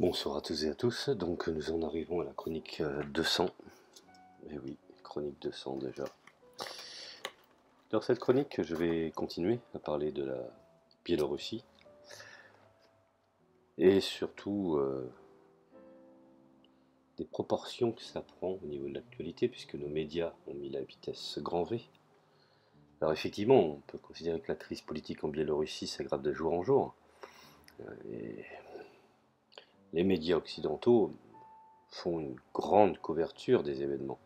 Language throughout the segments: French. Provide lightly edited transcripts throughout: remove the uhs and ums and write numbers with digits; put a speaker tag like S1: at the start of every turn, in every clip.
S1: Bonsoir à tous et à tous, donc nous en arrivons à la chronique 200. Et oui, chronique 200 déjà. Dans cette chronique, je vais continuer à parler de la Biélorussie et surtout des proportions que ça prend au niveau de l'actualité, puisque nos médias ont mis la vitesse grand V. Alors effectivement, on peut considérer que la crise politique en Biélorussie s'aggrave de jour en jour. Et les médias occidentaux font une grande couverture des événements.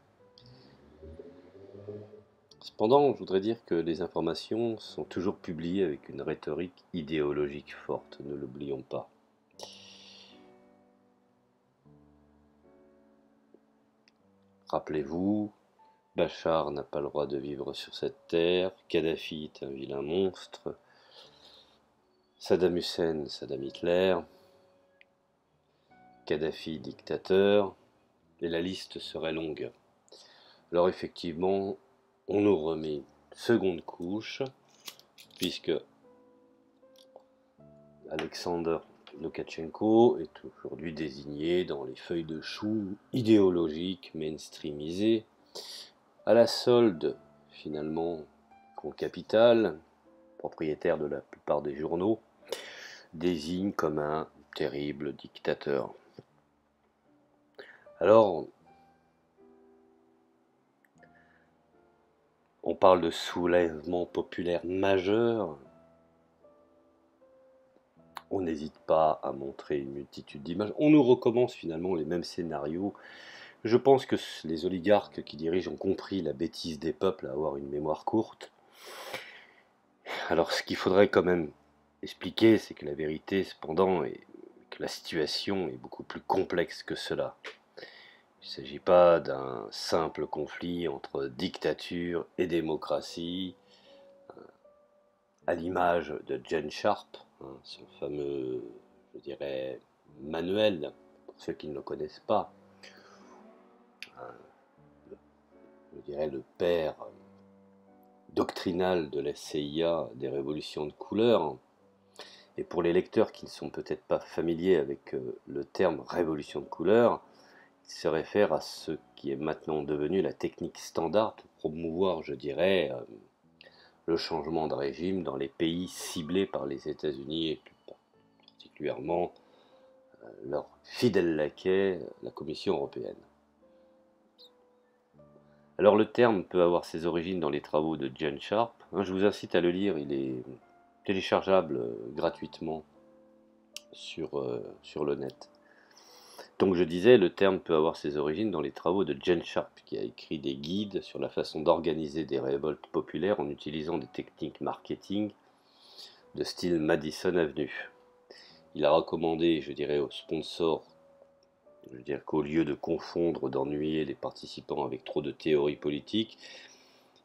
S1: Cependant, je voudrais dire que les informations sont toujours publiées avec une rhétorique idéologique forte, ne l'oublions pas. Rappelez-vous, Bachar n'a pas le droit de vivre sur cette terre, Kadhafi est un vilain monstre, Saddam Hussein, Saddam Hitler, Kadhafi dictateur, et la liste serait longue. Alors effectivement, on nous remet une seconde couche, puisque Alexander Loukachenko est aujourd'hui désigné dans les feuilles de chou idéologiques mainstreamisées, à la solde finalement qu'au capital, propriétaire de la plupart des journaux, désigne comme un terrible dictateur. Alors, on parle de soulèvement populaire majeur. On n'hésite pas à montrer une multitude d'images. On nous recommence finalement les mêmes scénarios. Je pense que les oligarques qui dirigent ont compris la bêtise des peuples à avoir une mémoire courte. Alors ce qu'il faudrait quand même expliquer, c'est que la vérité cependant est que la situation est beaucoup plus complexe que cela. Il ne s'agit pas d'un simple conflit entre dictature et démocratie, à l'image de Gene Sharp, son fameux, je dirais, manuel, pour ceux qui ne le connaissent pas, je dirais le père doctrinal de la CIA des révolutions de couleur. Et pour les lecteurs qui ne sont peut-être pas familiers avec le terme révolution de couleur, il se réfère à ce qui est maintenant devenu la technique standard pour promouvoir, je dirais, le changement de régime dans les pays ciblés par les États-Unis et plus particulièrement leur fidèle laquais, la Commission européenne. Alors le terme peut avoir ses origines dans les travaux de Gene Sharp. Je vous incite à le lire, il est téléchargeable gratuitement sur le net. Donc je disais, le terme peut avoir ses origines dans les travaux de Gene Sharp, qui a écrit des guides sur la façon d'organiser des révoltes populaires en utilisant des techniques marketing de style Madison Avenue. Il a recommandé, je dirais, aux sponsors, je veux dire qu'au lieu de confondre, d'ennuyer les participants avec trop de théories politiques,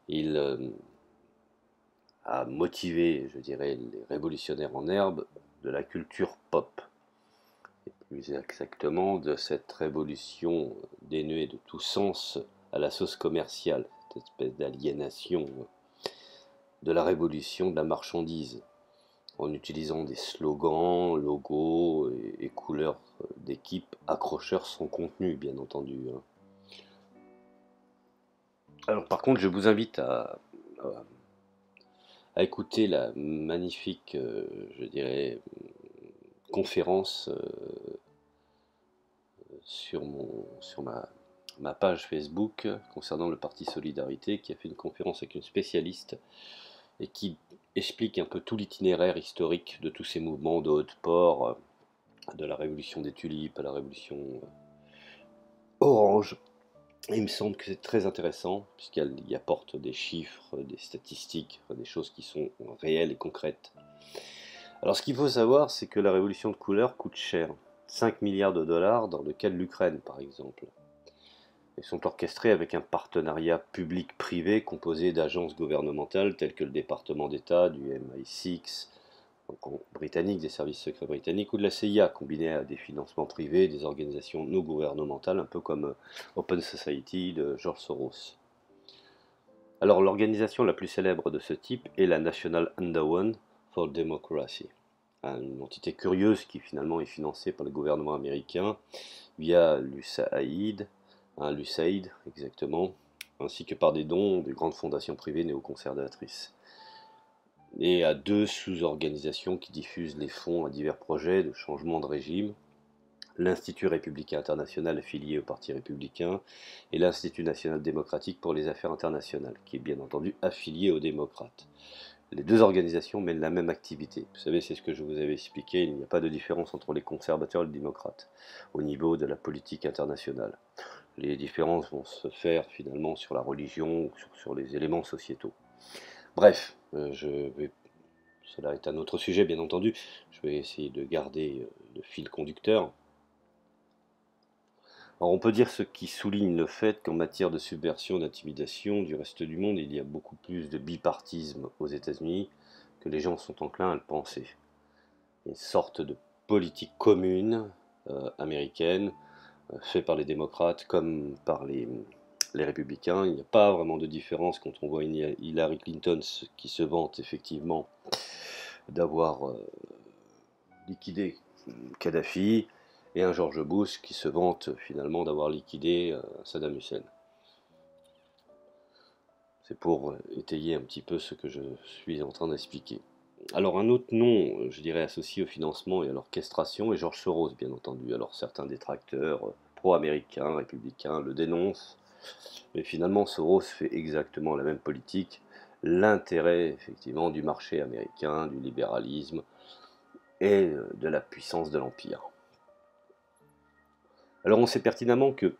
S1: il a motivé, je dirais, les révolutionnaires en herbe de la culture pop. Et plus exactement de cette révolution dénuée de tout sens à la sauce commerciale, cette espèce d'aliénation de la révolution de la marchandise, en utilisant des slogans, logos et couleurs d'équipe accrocheurs sans contenu, bien entendu. Alors par contre, je vous invite à écouter la magnifique, je dirais, conférence sur ma page Facebook concernant le Parti Solidarité, qui a fait une conférence avec une spécialiste et qui explique un peu tout l'itinéraire historique de tous ces mouvements de Haute-Port, de la révolution des tulipes à la révolution orange. Et il me semble que c'est très intéressant, puisqu'elle y apporte des chiffres, des statistiques, des choses qui sont réelles et concrètes. Alors ce qu'il faut savoir, c'est que la révolution de couleur coûte cher. 5 milliards de dollars dans le cas de l'Ukraine, par exemple. Ils sont orchestrés avec un partenariat public-privé composé d'agences gouvernementales telles que le département d'État, du MI6, britannique, des services secrets britanniques, ou de la CIA, combiné à des financements privés, des organisations non gouvernementales, un peu comme Open Society de George Soros. Alors l'organisation la plus célèbre de ce type est la National Endowment for Democracy, une entité curieuse qui finalement est financée par le gouvernement américain via l'USAID exactement, ainsi que par des dons de grandes fondations privées néoconservatrices, et à deux sous-organisations qui diffusent les fonds à divers projets de changement de régime: l'Institut républicain international affilié au Parti républicain et l'Institut national démocratique pour les affaires internationales, qui est bien entendu affilié aux démocrates. Les deux organisations mènent la même activité. Vous savez, c'est ce que je vous avais expliqué, il n'y a pas de différence entre les conservateurs et les démocrates au niveau de la politique internationale. Les différences vont se faire finalement sur la religion ou sur les éléments sociétaux. Bref, cela est un autre sujet bien entendu, je vais essayer de garder le fil conducteur. Alors on peut dire ce qui souligne le fait qu'en matière de subversion, d'intimidation du reste du monde, il y a beaucoup plus de bipartisme aux États-Unis que les gens sont enclins à le penser. Une sorte de politique commune américaine, faite par les démocrates comme par les républicains. Il n'y a pas vraiment de différence quand on voit Hillary Clinton qui se vante effectivement d'avoir liquidé Kadhafi, et un George Bush qui se vante finalement d'avoir liquidé Saddam Hussein. C'est pour étayer un petit peu ce que je suis en train d'expliquer. Alors un autre nom, je dirais, associé au financement et à l'orchestration est George Soros, bien entendu. Alors certains détracteurs pro-américains, républicains, le dénoncent, mais finalement Soros fait exactement la même politique. L'intérêt effectivement du marché américain, du libéralisme et de la puissance de l'empire. Alors on sait pertinemment que,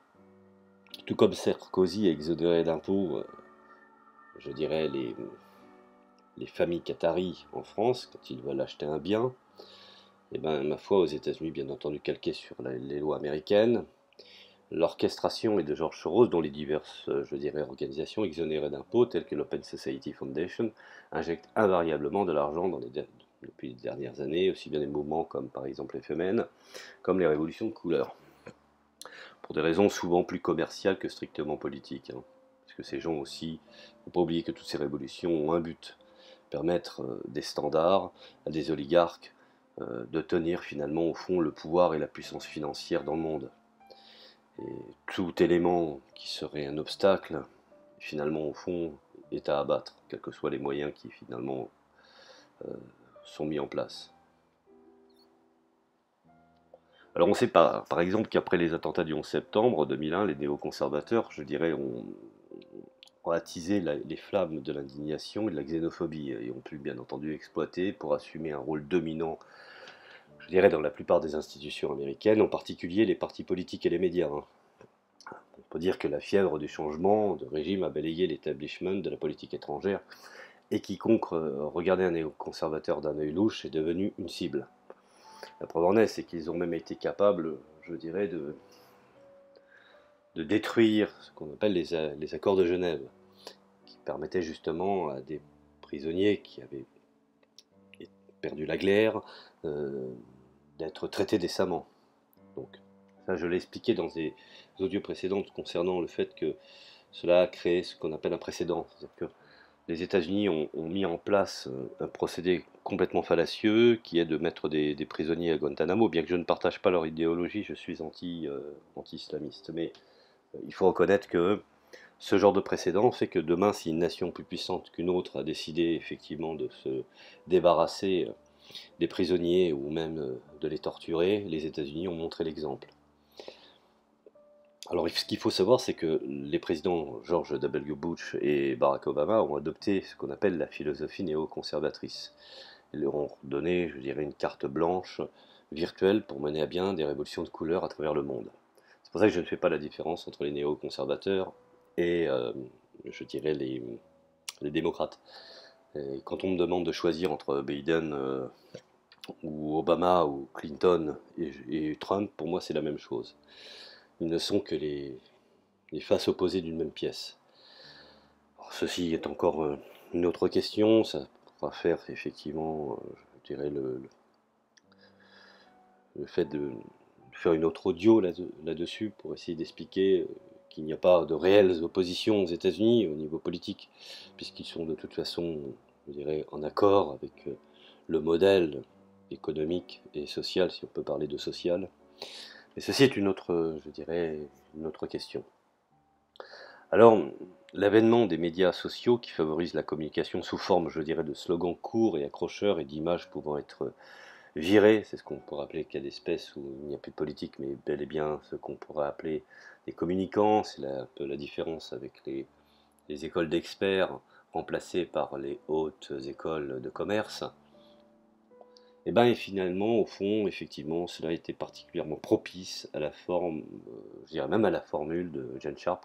S1: tout comme Sarkozy a exonéré d'impôts, je dirais, les familles qataries en France, quand ils veulent acheter un bien, et ben, ma foi, aux États-Unis, bien entendu calqué sur les lois américaines, l'orchestration est de George Soros, dont les diverses, je dirais, organisations exonérées d'impôts, telles que l'Open Society Foundation, injectent invariablement de l'argent depuis les dernières années, aussi bien des mouvements comme par exemple FMN, comme les révolutions de couleur, pour des raisons souvent plus commerciales que strictement politiques. Parce que ces gens aussi, il ne faut pas oublier que toutes ces révolutions ont un but: permettre des standards à des oligarques de tenir finalement au fond le pouvoir et la puissance financière dans le monde. Et tout élément qui serait un obstacle, finalement au fond, est à abattre, quels que soient les moyens qui finalement sont mis en place. Alors on sait par exemple qu'après les attentats du 11 septembre 2001, les néoconservateurs, je dirais, ont attisé les flammes de l'indignation et de la xénophobie, et ont pu bien entendu exploiter pour assumer un rôle dominant, je dirais, dans la plupart des institutions américaines, en particulier les partis politiques et les médias. On peut dire que la fièvre du changement de régime a balayé l'établissement de la politique étrangère, et quiconque regardait un néoconservateur d'un œil louche est devenu une cible. La preuve en est, c'est qu'ils ont même été capables, je dirais, de détruire ce qu'on appelle les accords de Genève, qui permettaient justement à des prisonniers qui avaient perdu la glaire d'être traités décemment. Donc, ça, je l'ai expliqué dans des audios précédentes concernant le fait que cela a créé ce qu'on appelle un précédent. C'est-à-dire que les États-Unis ont mis en place un procédé complètement fallacieux qui est de mettre des prisonniers à Guantanamo. Bien que je ne partage pas leur idéologie, je suis anti-islamiste. Mais il faut reconnaître que ce genre de précédent fait que demain, si une nation plus puissante qu'une autre a décidé effectivement de se débarrasser des prisonniers ou même de les torturer, les États-Unis ont montré l'exemple. Alors ce qu'il faut savoir, c'est que les présidents George W. Bush et Barack Obama ont adopté ce qu'on appelle la philosophie néoconservatrice. Ils leur ont donné, je dirais, une carte blanche virtuelle pour mener à bien des révolutions de couleur à travers le monde. C'est pour ça que je ne fais pas la différence entre les néoconservateurs et, je dirais, les démocrates. Et quand on me demande de choisir entre Biden ou Obama ou Clinton et Trump, pour moi c'est la même chose. Ils ne sont que les faces opposées d'une même pièce. Alors, ceci est encore une autre question, ça pourra faire effectivement, je dirais, le fait de faire une autre audio là-dessus pour essayer d'expliquer qu'il n'y a pas de réelles oppositions aux États-Unis au niveau politique, puisqu'ils sont de toute façon, je dirais, en accord avec le modèle économique et social, si on peut parler de social. Mais ceci est une autre, je dirais, une autre question. Alors, l'avènement des médias sociaux qui favorisent la communication sous forme, je dirais, de slogans courts et accrocheurs et d'images pouvant être virées, c'est ce qu'on pourrait appeler cas d'espèce où il n'y a plus de politique, mais bel et bien ce qu'on pourrait appeler des communicants, c'est un peu la différence avec les écoles d'experts remplacées par les hautes écoles de commerce. Et bien finalement, au fond, effectivement, cela a été particulièrement propice à la forme, je dirais même à la formule de Gene Sharp,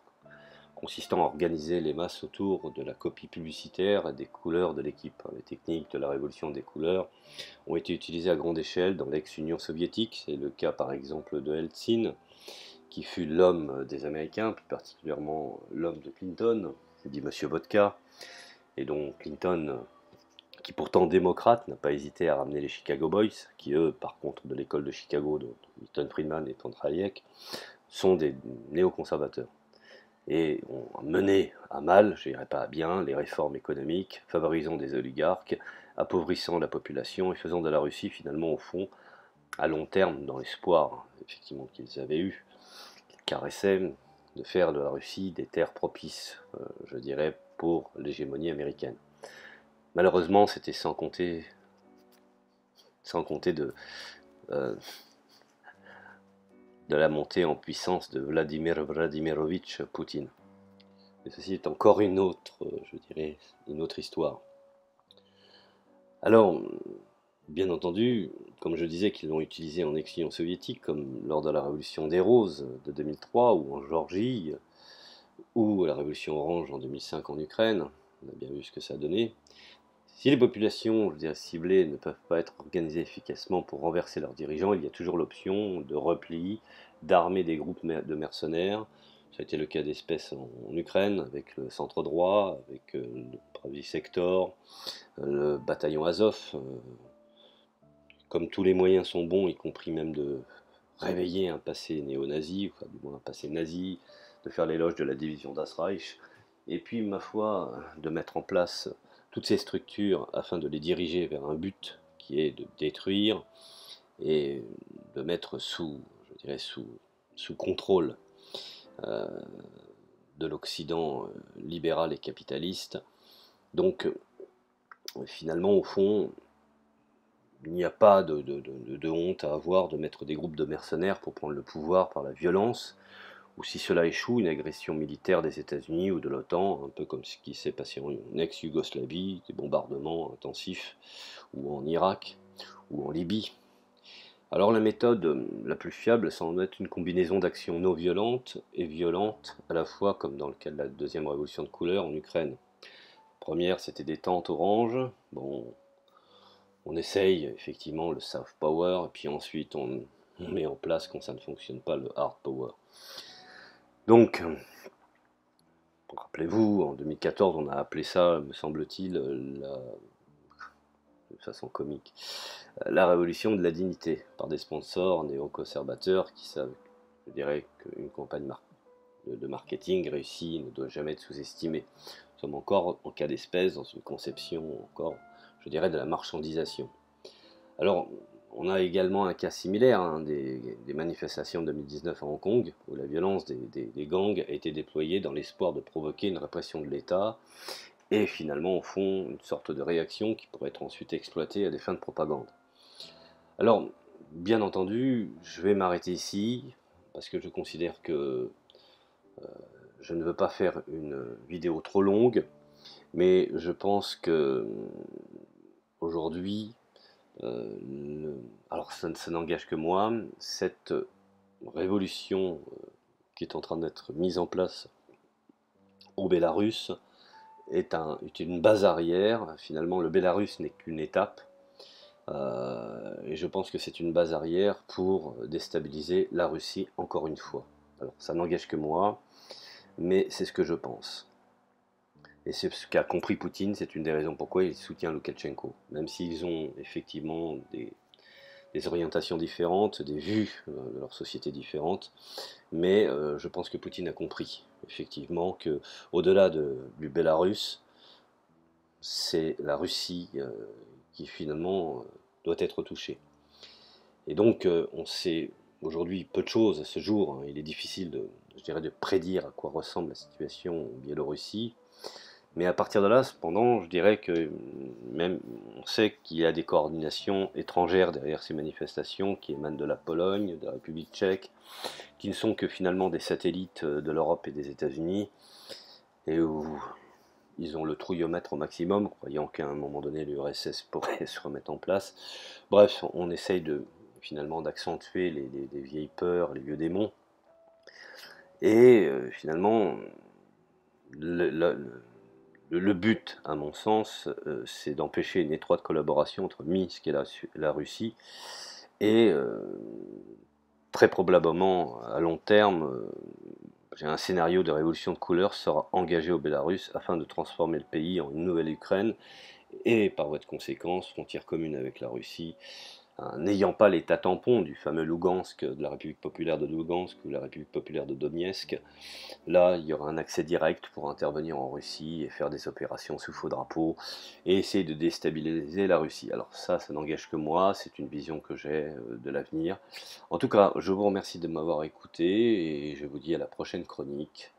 S1: consistant à organiser les masses autour de la copie publicitaire et des couleurs de l'équipe. Les techniques de la révolution des couleurs ont été utilisées à grande échelle dans l'ex-Union soviétique. C'est le cas par exemple de Eltsine, qui fut l'homme des Américains, plus particulièrement l'homme de Clinton, dit Monsieur Vodka, et dont Clinton, qui pourtant démocrate, n'a pas hésité à ramener les Chicago Boys, qui eux, par contre, de l'école de Chicago, de Milton Friedman et Von Hayek, sont des néoconservateurs et ont mené à mal, je dirais pas à bien, les réformes économiques, favorisant des oligarques, appauvrissant la population et faisant de la Russie finalement au fond, à long terme, dans l'espoir effectivement qu'ils avaient eu, qu'ils caressaient, de faire de la Russie des terres propices, je dirais, pour l'hégémonie américaine. Malheureusement, c'était sans compter euh, de la montée en puissance de Vladimir Vladimirovitch Poutine. Et ceci est encore une autre, je dirais, une autre histoire. Alors, bien entendu, comme je disais qu'ils l'ont utilisé en ex-Union soviétique, comme lors de la révolution des Roses de 2003, ou en Géorgie, ou la révolution orange en 2005 en Ukraine, on a bien vu ce que ça a donné. Si les populations, je dirais, ciblées ne peuvent pas être organisées efficacement pour renverser leurs dirigeants, il y a toujours l'option de repli, d'armer des groupes de mercenaires. Ça a été le cas d'espèce en Ukraine, avec le centre droit, avec le Pravi Sector, le bataillon Azov. Comme tous les moyens sont bons, y compris même de réveiller un passé néo-nazi, enfin du moins un passé nazi, de faire l'éloge de la division Das Reich, et puis, ma foi, de mettre en place toutes ces structures afin de les diriger vers un but qui est de détruire et de mettre sous, je dirais, sous contrôle euh, de l'Occident libéral et capitaliste. Donc, finalement, au fond, il n'y a pas de honte à avoir de mettre des groupes de mercenaires pour prendre le pouvoir par la violence, ou si cela échoue, une agression militaire des États-Unis ou de l'OTAN, un peu comme ce qui s'est passé en ex-Yougoslavie, des bombardements intensifs, ou en Irak, ou en Libye. Alors la méthode la plus fiable semble être une combinaison d'actions non violentes et violentes, à la fois comme dans le cas de la deuxième révolution de couleur en Ukraine. La première, c'était des tentes oranges. Bon, on essaye effectivement le soft power, et puis ensuite on met en place, quand ça ne fonctionne pas, le hard power. Donc, rappelez-vous, en 2014, on a appelé ça, me semble-t-il, de façon comique, la révolution de la dignité, par des sponsors néoconservateurs qui savent, je dirais, qu'une campagne de marketing réussie ne doit jamais être sous-estimée. Nous sommes encore en cas d'espèce dans une conception encore, je dirais, de la marchandisation. Alors, on a également un cas similaire, hein, des manifestations de 2019 à Hong Kong, où la violence des gangs a été déployée dans l'espoir de provoquer une répression de l'État, et finalement, au fond, une sorte de réaction qui pourrait être ensuite exploitée à des fins de propagande. Alors, bien entendu, je vais m'arrêter ici, parce que je considère que je ne veux pas faire une vidéo trop longue, mais je pense que aujourd'hui, alors ça n'engage que moi, cette révolution qui est en train d'être mise en place au Bélarus est une base arrière. Finalement, le Bélarus n'est qu'une étape, et je pense que c'est une base arrière pour déstabiliser la Russie encore une fois. Alors ça n'engage que moi, mais c'est ce que je pense. Et c'est ce qu'a compris Poutine, c'est une des raisons pourquoi il soutient Loukachenko. Même s'ils ont effectivement des orientations différentes, des vues de leur société différentes, mais je pense que Poutine a compris effectivement que au-delà du Bélarus, c'est la Russie qui finalement doit être touché. Et donc, on sait aujourd'hui peu de choses à ce jour, hein. Il est difficile je dirais, de prédire à quoi ressemble la situation en Biélorussie. Mais à partir de là, cependant, je dirais que même on sait qu'il y a des coordinations étrangères derrière ces manifestations qui émanent de la Pologne, de la République tchèque, qui ne sont que finalement des satellites de l'Europe et des États-Unis, et où ils ont le trouillomètre au maximum, croyant qu'à un moment donné l'URSS pourrait se remettre en place. Bref, on essaye finalement d'accentuer les vieilles peurs, les vieux démons, et finalement le, le- le but, à mon sens, c'est d'empêcher une étroite collaboration entre Minsk et la Russie, et très probablement, à long terme, j'ai un scénario de révolution de couleur sera engagé au Bélarus afin de transformer le pays en une nouvelle Ukraine, et par voie de conséquence, frontière commune avec la Russie, hein, n'ayant pas l'état tampon du fameux Lugansk, de la République populaire de Lugansk ou la République populaire de Donetsk. Là, il y aura un accès direct pour intervenir en Russie et faire des opérations sous faux drapeau et essayer de déstabiliser la Russie. Alors ça n'engage que moi, c'est une vision que j'ai de l'avenir. En tout cas, je vous remercie de m'avoir écouté et je vous dis à la prochaine chronique.